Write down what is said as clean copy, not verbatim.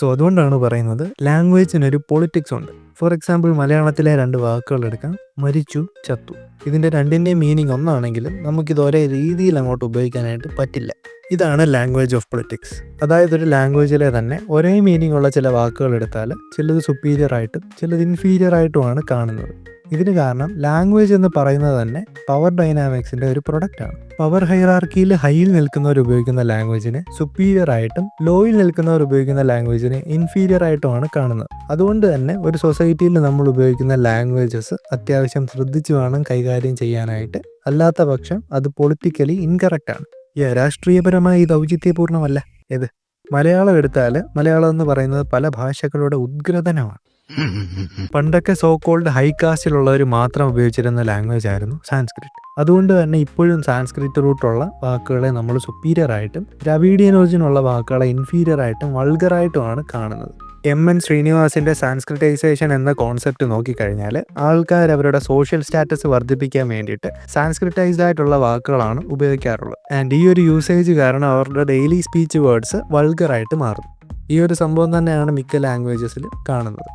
So അതുകൊണ്ടാണ് പറയുന്നത് ലാംഗ്വേജിനൊരു politics ഉണ്ട്. ഫോർ എക്സാമ്പിൾ മലയാളത്തിലെ 2 വാക്കുകൾ എടുക്കാം, മരിച്ചു, ചത്തു. ഇതിൻ്റെ രണ്ടിൻ്റെയും മീനിങ് ഒന്നാണെങ്കിലും നമുക്കിത് ഒരേ രീതിയിൽ അങ്ങോട്ട് ഉപയോഗിക്കാനായിട്ട് പറ്റില്ല. ഇതാണ് ലാംഗ്വേജ് ഓഫ് പൊളിറ്റിക്സ്. അതായത് ഒരു ലാംഗ്വേജിലെ തന്നെ ഒരേ മീനിങ് ഉള്ള ചില വാക്കുകൾ എടുത്താൽ ചിലത് സുപ്പീരിയർ ആയിട്ടും ചിലത് ഇൻഫീരിയർ ആയിട്ടുമാണ് കാണുന്നത്. ഇതിന് കാരണം ലാംഗ്വേജ് എന്ന് പറയുന്നത് തന്നെ പവർ ഡൈനാമിക്സിൻ്റെ ഒരു പ്രൊഡക്റ്റാണ്. പവർ ഹൈറാർക്കിയിൽ ഹൈയിൽ നിൽക്കുന്നവർ ഉപയോഗിക്കുന്ന ലാംഗ്വേജിനെ സുപ്പീരിയർ ആയിട്ടും ലോയിൽ നിൽക്കുന്നവർ ഉപയോഗിക്കുന്ന ലാംഗ്വേജിനെ ഇൻഫീരിയർ ആയിട്ടുമാണ് കാണുന്നത്. അതുകൊണ്ട് തന്നെ ഒരു സൊസൈറ്റിയിൽ നമ്മൾ ഉപയോഗിക്കുന്ന ലാംഗ്വേജസ് അത്യാവശ്യം ശ്രദ്ധിച്ചു വേണം കൈകാര്യം ചെയ്യാനായിട്ട്. അല്ലാത്ത പക്ഷം അത് പൊളിറ്റിക്കലി ഇൻകറക്റ്റ് ആണ്. രാഷ്ട്രീയപരമായി ഇത് ഔചിത്യപൂർണ്ണമല്ല. ഏത് മലയാളം എടുത്താൽ മലയാളം എന്ന് പറയുന്നത് പല ഭാഷകളുടെ ഉദ്ഗ്രഥനമാണ്. പണ്ടൊക്കെ സോ കോൾഡ് ഹൈ കാസ്റ്റിലുള്ളവർ മാത്രം ഉപയോഗിച്ചിരുന്ന ലാംഗ്വേജ് ആയിരുന്നു സാൻസ്ക്രിറ്റ്. അതുകൊണ്ട് തന്നെ ഇപ്പോഴും സാൻസ്ക്രിറ്റ് റൂട്ടുള്ള വാക്കുകളെ നമ്മൾ സുപ്പീരിയർ ആയിട്ടും ദ്രാവിഡിയൻ ഒറിജിൻ ഉള്ള വാക്കുകളെ ഇൻഫീരിയർ ആയിട്ടും വൾഗറായിട്ടുമാണ് കാണുന്നത്. എം.എൻ. ശ്രീനിവാസിൻ്റെ സാൻസ്ക്രിറ്റൈസേഷൻ എന്ന കോൺസെപ്റ്റ് നോക്കിക്കഴിഞ്ഞാൽ ആൾക്കാർ അവരുടെ സോഷ്യൽ സ്റ്റാറ്റസ് വർദ്ധിപ്പിക്കാൻ വേണ്ടിയിട്ട് സാൻസ്ക്രിറ്റൈസ്ഡ് ആയിട്ടുള്ള വാക്കുകളാണ് ഉപയോഗിക്കാറുള്ളത്. ആൻഡ് ഈ ഒരു യൂസേജ് കാരണം അവരുടെ ഡെയിലി സ്പീച്ച് വേർഡ്സ് വൾഗറായിട്ട് മാറും. ഈ ഒരു സംഭവം തന്നെയാണ് മിക്ക ലാംഗ്വേജസിലും കാണുന്നത്.